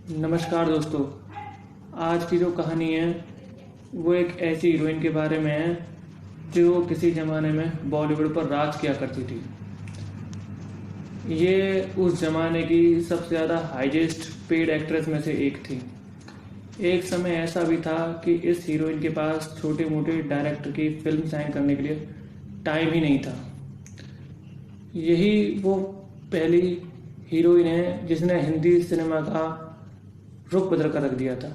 नमस्कार दोस्तों। आज की जो कहानी है वो एक ऐसी हीरोइन के बारे में है जो किसी ज़माने में बॉलीवुड पर राज किया करती थी। ये उस ज़माने की सबसे ज़्यादा हाईएस्ट पेड एक्ट्रेस में से एक थी। एक समय ऐसा भी था कि इस हीरोइन के पास छोटे मोटे डायरेक्टर की फिल्म साइन करने के लिए टाइम ही नहीं था। यही वो पहली हीरोइन है जिसने हिंदी सिनेमा का रुख बदल कर रख दिया था।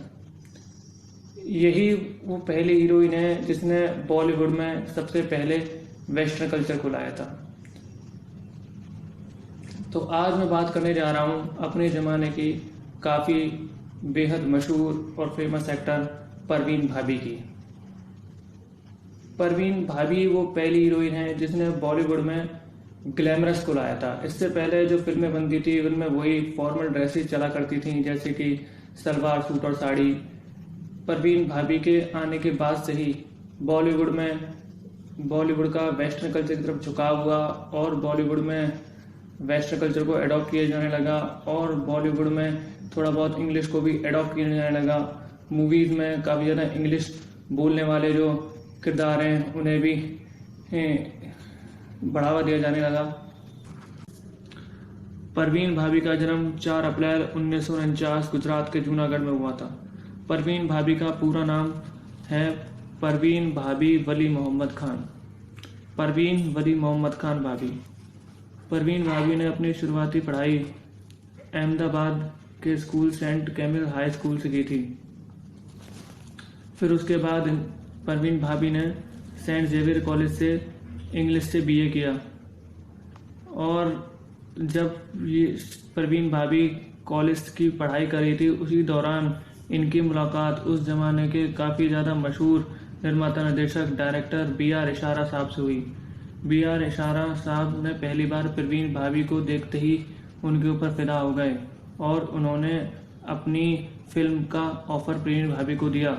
यही वो पहली हीरोइन है जिसने बॉलीवुड में सबसे पहले वेस्टर्न कल्चर को लाया था। तो आज मैं बात करने जा रहा हूँ अपने ज़माने की काफ़ी बेहद मशहूर और फेमस एक्टर परवीन भाभी की। परवीन भाभी वो पहली हीरोइन है जिसने बॉलीवुड में ग्लैमरस को लाया था। इससे पहले जो फिल्में बनती थी उनमें वही फॉर्मल ड्रेसेस चला करती थी, जैसे कि सलवार सूट और साड़ी। परवीन भाभी के आने के बाद से ही बॉलीवुड का वेस्टर्न कल्चर की तरफ झुकाव हुआ और बॉलीवुड में वेस्टर्न कल्चर को अडॉप्ट किया जाने लगा और बॉलीवुड में थोड़ा बहुत इंग्लिश को भी अडॉप्ट किया जाने लगा। मूवीज़ में काफ़ी ज़्यादा इंग्लिश बोलने वाले जो किरदार हैं उन्हें भी बढ़ावा दिया जाने लगा। परवीन भाभी का जन्म 4 अप्रैल 1949 गुजरात के जूनागढ़ में हुआ था। परवीन भाभी का पूरा नाम है परवीन भाभी वली मोहम्मद खान। परवीन वली मोहम्मद खान भाभी। परवीन भाभी ने अपनी शुरुआती पढ़ाई अहमदाबाद के school Saint Camille High School से की थी। फिर उसके बाद परवीन भाभी ने सेंट जेवियर कॉलेज से इंग्लिश से बीए किया। और जब ये परवीन भाभी कॉलेज की पढ़ाई कर रही थी उसी दौरान इनकी मुलाकात उस ज़माने के काफ़ी ज़्यादा मशहूर निर्माता निर्देशक डायरेक्टर बी.आर. इशारा साहब से हुई। बी.आर. इशारा साहब ने पहली बार परवीन भाभी को देखते ही उनके ऊपर फिदा हो गए और उन्होंने अपनी फिल्म का ऑफ़र परवीन भाभी को दिया।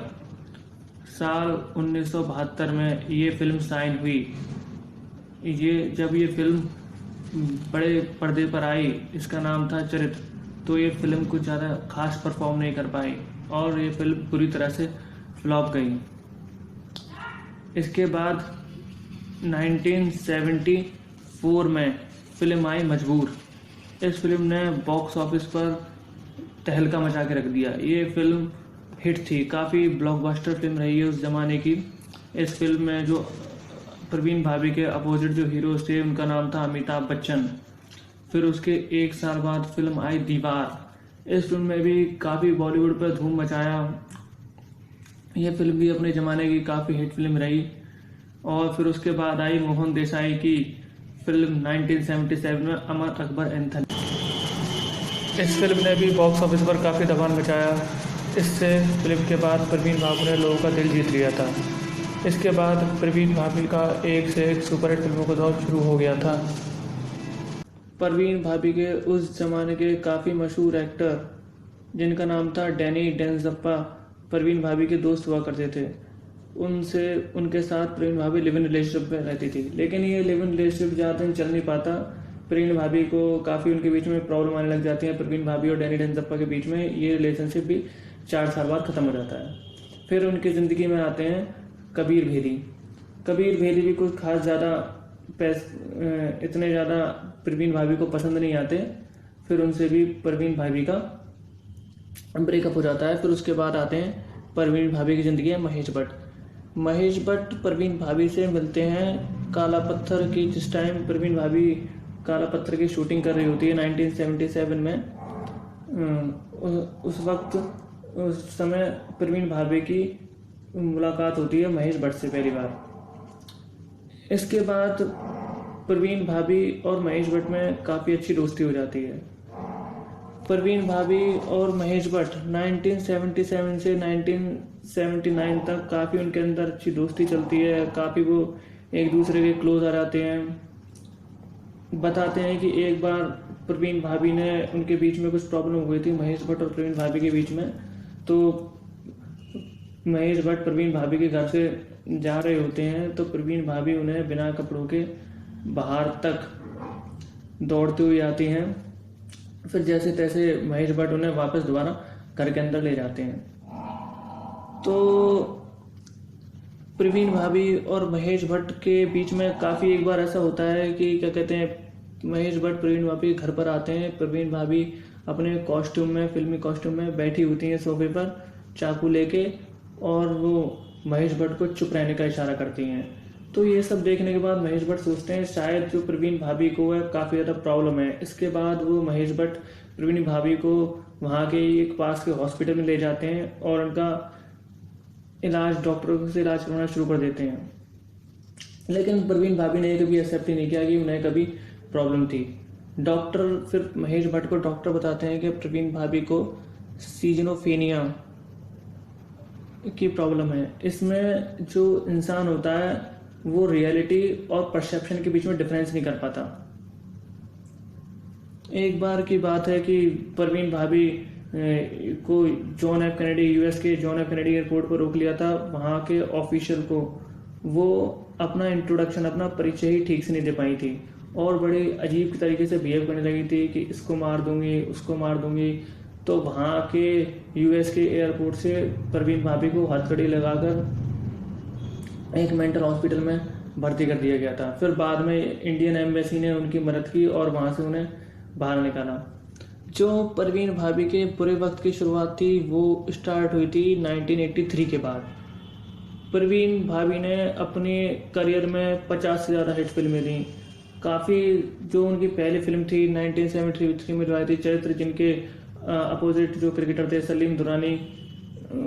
साल 1972 में ये फिल्म साइन हुई। जब ये फिल्म बड़े पर्दे पर आई, इसका नाम था चरित्र, तो ये फिल्म कुछ ज़्यादा खास परफॉर्म नहीं कर पाई और ये फिल्म पूरी तरह से फ्लॉप गई। इसके बाद 1974 में फिल्म आई मजबूर। इस फिल्म ने बॉक्स ऑफिस पर तहलका मचा के रख दिया। ये फिल्म हिट थी, काफ़ी ब्लॉकबस्टर फिल्म रही है उस ज़माने की। इस फिल्म में जो परवीन भाभी के अपोजिट जो हीरोज थे उनका नाम था अमिताभ बच्चन। फिर उसके एक साल बाद फिल्म आई दीवार। इस फिल्म में भी काफ़ी बॉलीवुड पर धूम मचाया। यह फिल्म भी अपने ज़माने की काफ़ी हिट फिल्म रही। और फिर उसके बाद आई मोहन देसाई की फिल्म 1977 में अमर अकबर एंथनी। इस फिल्म ने भी बॉक्स ऑफिस पर काफ़ी धमाल मचाया। इससे फिल्म के बाद परवीन भाभी ने लोगों का दिल जीत लिया था। इसके बाद परवीन भाभी का एक से एक सुपरहिट फिल्मों का दौर शुरू हो गया था। परवीन भाभी के उस ज़माने के काफ़ी मशहूर एक्टर जिनका नाम था डैनी डेंजप्पा परवीन भाभी के दोस्त हुआ करते थे। उनके साथ परवीन भाभी लिव इन रिलेशनशिप में रहती थी, लेकिन ये लिव इन रिलेशनशिप ज़्यादा दिन चल नहीं पाता। परवीन भाभी को काफ़ी उनके बीच में प्रॉब्लम आने लग जाती है। परवीन भाभी और डैनी डेंजप्पा के बीच में ये रिलेशनशिप भी 4 साल बाद ख़त्म हो जाता है। फिर उनकी ज़िंदगी में आते हैं कबीर भेदी। कबीर भेदी भी कुछ खास ज़्यादा इतने ज़्यादा परवीन भाभी को पसंद नहीं आते। फिर उनसे भी परवीन भाभी का ब्रेकअप हो जाता है। फिर उसके बाद आते हैं परवीन भाभी की ज़िंदगी है महेश भट्ट। महेश भट्ट परवीन भाभी से मिलते हैं काला पत्थर की, जिस टाइम परवीन भाभी काला पत्थर की शूटिंग कर रही होती है 1977 में। उस समय परवीन भाभी की मुलाकात होती है महेश भट्ट से पहली बार। इसके बाद परवीन भाभी और महेश भट्ट में काफ़ी अच्छी दोस्ती हो जाती है। परवीन भाभी और महेश भट्ट 1977 से 1979 तक काफ़ी उनके अंदर अच्छी दोस्ती चलती है। काफ़ी वो एक दूसरे के क्लोज आ जाते हैं। बताते हैं कि एक बार परवीन भाभी ने उनके बीच में कुछ प्रॉब्लम हो गई थी, महेश भट्ट और परवीन भाभी के बीच में। तो महेश भट्ट परवीन भाभी के घर से जा रहे होते हैं तो परवीन भाभी उन्हें बिना कपड़ों के बाहर तक दौड़ते हुए आती हैं। फिर जैसे तैसे महेश भट्ट उन्हें वापस दोबारा घर के अंदर ले जाते हैं। तो प्रवीण भाभी और महेश भट्ट के बीच में काफ़ी एक बार ऐसा होता है कि क्या कहते हैं, महेश भट्ट प्रवीण भाभी घर पर आते हैं। प्रवीण भाभी अपने कॉस्ट्यूम में, फिल्मी कॉस्ट्यूम में बैठी होती हैं सोफे पर चाकू लेके, और वो महेश भट्ट को चुप रहने का इशारा करती हैं। तो ये सब देखने के बाद महेश भट्ट सोचते हैं शायद जो प्रवीण भाभी को है काफ़ी ज़्यादा प्रॉब्लम है। इसके बाद वो महेश भट्ट प्रवीण भाभी को वहाँ के एक पास के हॉस्पिटल में ले जाते हैं और उनका इलाज, डॉक्टरों से इलाज करवाना शुरू कर देते हैं। लेकिन प्रवीण भाभी ने कभी एक्सेप्ट ही नहीं किया कि उन्हें कभी प्रॉब्लम थी। डॉक्टर फिर महेश भट्ट को डॉक्टर बताते हैं कि प्रवीण भाभी को सीजनोफेनिया की प्रॉब्लम है। इसमें जो इंसान होता है वो रियलिटी और परसेप्शन के बीच में डिफरेंस नहीं कर पाता। एक बार की बात है कि प्रवीण भाभी को जॉन एफ कैनेडी, यूएस के जॉन एफ कैनेडी एयरपोर्ट पर रोक लिया था। वहाँ के ऑफिशियल को वो अपना इंट्रोडक्शन, अपना परिचय ही ठीक से नहीं दे पाई थी और बड़े अजीब तरीके से बिहेव करने लगी थी कि इसको मार दूंगी, उसको मार दूंगी। तो वहाँ के यूएस के एयरपोर्ट से प्रवीण भाभी को हथकड़ी लगाकर एक मेंटल हॉस्पिटल में भर्ती कर दिया गया था। फिर बाद में इंडियन एम्बेसी ने उनकी मदद की और वहाँ से उन्हें बाहर निकाला। जो प्रवीण भाभी के बुरे वक्त की शुरुआत थी वो स्टार्ट हुई थी 1983 के बाद। प्रवीण भाभी ने अपने करियर में 50 से ज़्यादा हिट फिल्में दी। काफ़ी जो उनकी पहली फिल्म थी 1973 में जो आई थी चरित्र, जिनके अपोजिट जो क्रिकेटर थे सलीम दुरानी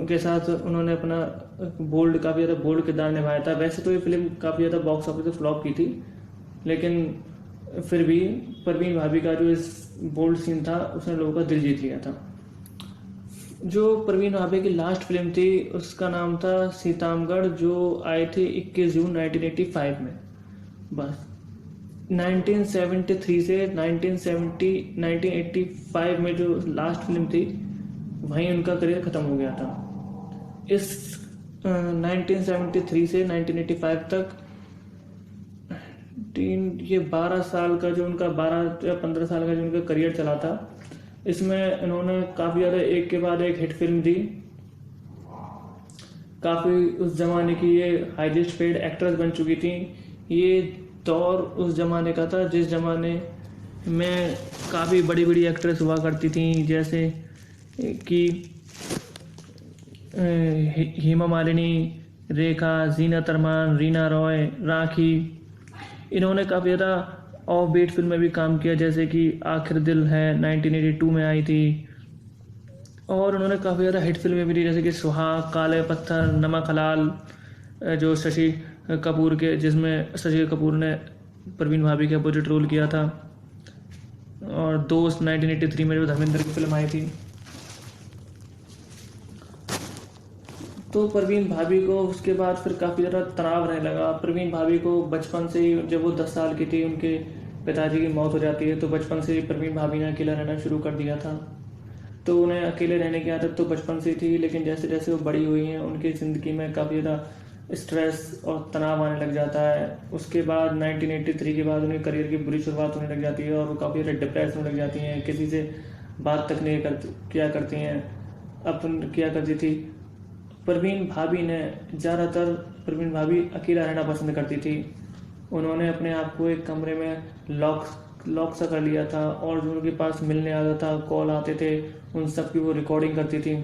के साथ उन्होंने अपना काफ़ी ज़्यादा बोल्ड किरदार निभाया था। वैसे तो ये फिल्म काफ़ी ज़्यादा बॉक्स ऑफिस पे फ्लॉप की थी, लेकिन फिर भी प्रवीण भाभी का जो इस बोल्ड सीन था उसने लोगों का दिल जीत लिया था। जो प्रवीण भाभी की लास्ट फिल्म थी उसका नाम था सीतामगढ़, जो आई थी 21 जून 1985 में। बस 1973 से 1985 में जो लास्ट फिल्म थी वहीं उनका करियर ख़त्म हो गया था। इस 1973 से 1985 तक ये 12 साल का जो उनका 12 या 15 साल का जो उनका करियर चला था, इसमें इन्होंने काफ़ी ज़्यादा एक के बाद एक हिट फिल्म दी। काफ़ी उस ज़माने की ये हाईएस्ट पेड एक्ट्रेस बन चुकी थी। ये दौर उस ज़माने का था जिस ज़माने में काफ़ी बड़ी बड़ी एक्ट्रेस हुआ करती थी, जैसे कि हेमा मालिनी, रेखा, जीनत अरमान, रीना रॉय, राखी। इन्होंने काफ़ी ज़्यादा ऑफ बीट फिल्म में भी काम किया, जैसे कि आखिर दिल है 1982 में आई थी। और उन्होंने काफ़ी ज़्यादा हिट फिल्में भी दी, जैसे कि सुहाग, काले पत्थर, नमक हलाल, जो शशि कपूर के, जिसमें शशि कपूर ने प्रवीण भाभी के अपोजिट रोल किया था। और दोस्त 1983 में जो धर्मेंद्र की फिल्म आई थी। तो प्रवीण भाभी को उसके बाद फिर काफ़ी ज़्यादा तनाव रहने लगा। प्रवीण भाभी को बचपन से ही, जब वो 10 साल की थी उनके पिताजी की मौत हो जाती है, तो बचपन से ही प्रवीण भाभी ने अकेला रहना शुरू कर दिया था। तो उन्हें अकेले रहने की आदत तो बचपन से ही थी, लेकिन जैसे जैसे वो बड़ी हुई हैं उनकी ज़िंदगी में काफ़ी ज़्यादा स्ट्रेस और तनाव आने लग जाता है। उसके बाद 1983 के बाद उन्हें करियर की बुरी शुरुआत होने लग जाती है और वो काफ़ी ज़्यादा डिप्रेस होने लग जाती हैं। किसी से बात तक नहीं किया करती हैं, किया करती थी। प्रवीण भाभी अकेला रहना पसंद करती थी। उन्होंने अपने आप को एक कमरे में लॉक सा कर लिया था और जो उनके पास मिलने आता था, कॉल आते थे, उन सब की वो रिकॉर्डिंग करती थी।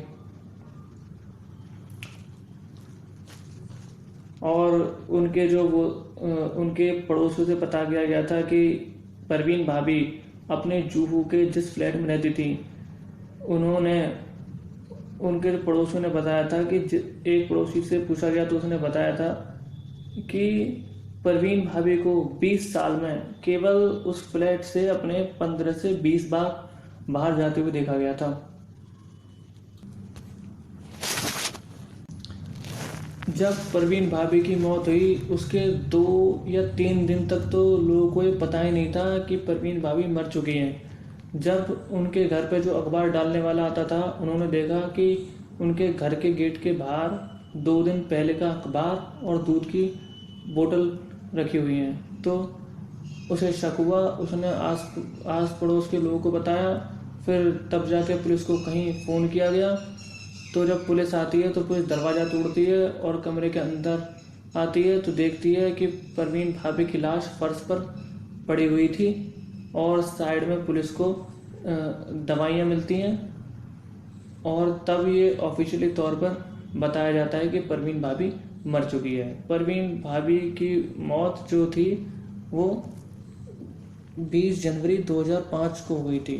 और उनके पड़ोसियों से पता किया गया था कि प्रवीण भाभी अपने जूहू के जिस फ्लैट में रहती थी, उनके पड़ोसियों ने बताया था कि एक पड़ोसी से पूछा गया तो उसने बताया था कि प्रवीण भाभी को 20 साल में केवल उस फ्लैट से अपने 15 से 20 बार बाहर जाते हुए देखा गया था। जब प्रवीण भाभी की मौत हुई उसके 2 या 3 दिन तक तो लोगों को ये पता ही नहीं था कि प्रवीण भाभी मर चुकी हैं। जब उनके घर पे जो अखबार डालने वाला आता था, उन्होंने देखा कि उनके घर के गेट के बाहर 2 दिन पहले का अखबार और दूध की बोतल रखी हुई हैं। तो उसे शक हुआ, उसने आस पड़ोस के लोगों को बताया। फिर तब जाके पुलिस को कहीं फ़ोन किया गया। तो जब पुलिस आती है तो पुलिस दरवाज़ा तोड़ती है और कमरे के अंदर आती है तो देखती है कि परवीन भाभी की लाश फर्श पर पड़ी हुई थी और साइड में पुलिस को दवाइयाँ मिलती हैं। और तब ये ऑफिशियली तौर पर बताया जाता है कि परवीन भाभी मर चुकी है। परवीन भाभी की मौत जो थी वो 20 जनवरी 2005 को हुई थी।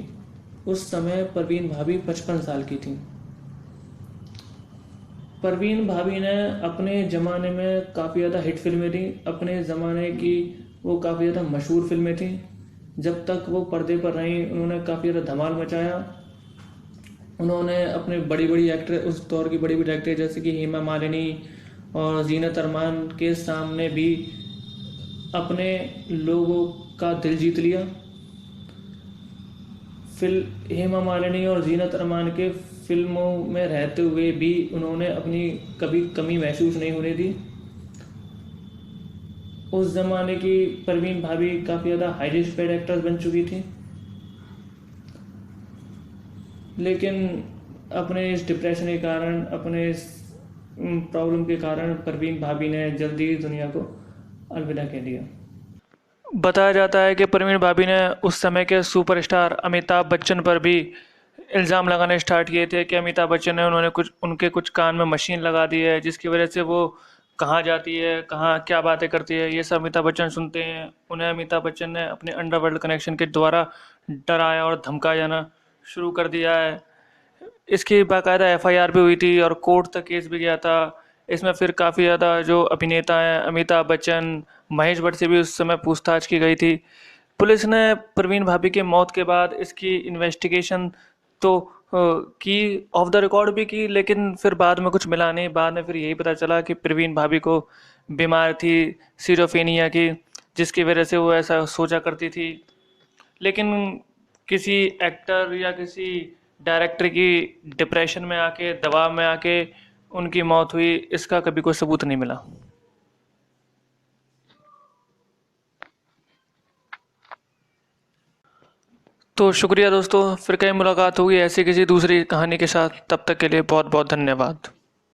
उस समय परवीन भाभी 55 साल की थी। परवीन भाभी ने अपने ज़माने में काफ़ी ज़्यादा हिट फिल्में दी। अपने ज़माने की वो काफ़ी ज़्यादा मशहूर फिल्में थीं। जब तक वो पर्दे पर रहीं उन्होंने काफ़ी ज़्यादा धमाल मचाया। उन्होंने अपने बड़ी बड़ी एक्टर, उस दौर की बड़ी बड़ी एक्टर जैसे कि हेमा मालिनी और जीनत अरमान के सामने भी अपने लोगों का दिल जीत लिया। हेमा मालिनी और जीनत अरमान के फिल्मों में रहते हुए भी उन्होंने अपनी कभी कमी महसूस नहीं होने दी। उस ज़माने की परवीन भाभी काफ़ी ज़्यादा हाईली पेड एक्ट्रेस बन चुकी थी, लेकिन अपने इस डिप्रेशन के कारण, अपने इस प्रॉब्लम के कारण परवीन भाभी ने जल्दी ही दुनिया को अलविदा कह दिया। बताया जाता है कि परवीन भाभी ने उस समय के सुपरस्टार अमिताभ बच्चन पर भी इल्ज़ाम लगाने स्टार्ट किए थे कि अमिताभ बच्चन ने उनके कुछ कान में मशीन लगा दी है, जिसकी वजह से वो कहाँ जाती है, कहाँ क्या बातें करती है, ये सब अमिताभ बच्चन सुनते हैं। उन्हें अमिताभ बच्चन ने अपने अंडरवर्ल्ड कनेक्शन के द्वारा डराया और धमकाया जाना शुरू कर दिया है। इसकी बाकायदा एफआईआर भी हुई थी और कोर्ट तक केस भी गया था। इसमें फिर काफ़ी ज़्यादा जो अभिनेता हैं अमिताभ बच्चन, महेश भट्ट से भी उस समय पूछताछ की गई थी। पुलिस ने परवीन भाभी के मौत के बाद इसकी इन्वेस्टिगेशन तो की, ऑफ द रिकॉर्ड भी की, लेकिन फिर बाद में कुछ मिला नहीं। बाद में फिर यही पता चला कि परवीन भाभी को बीमार थी सिरोफेनिया की, जिसकी वजह से वो ऐसा सोचा करती थी। लेकिन किसी एक्टर या किसी डायरेक्टर की डिप्रेशन में आके, दबाव में आके उनकी मौत हुई, इसका कभी कोई सबूत नहीं मिला। तो शुक्रिया दोस्तों, फिर कहीं मुलाकात होगी ऐसी किसी दूसरी कहानी के साथ। तब तक के लिए बहुत बहुत धन्यवाद।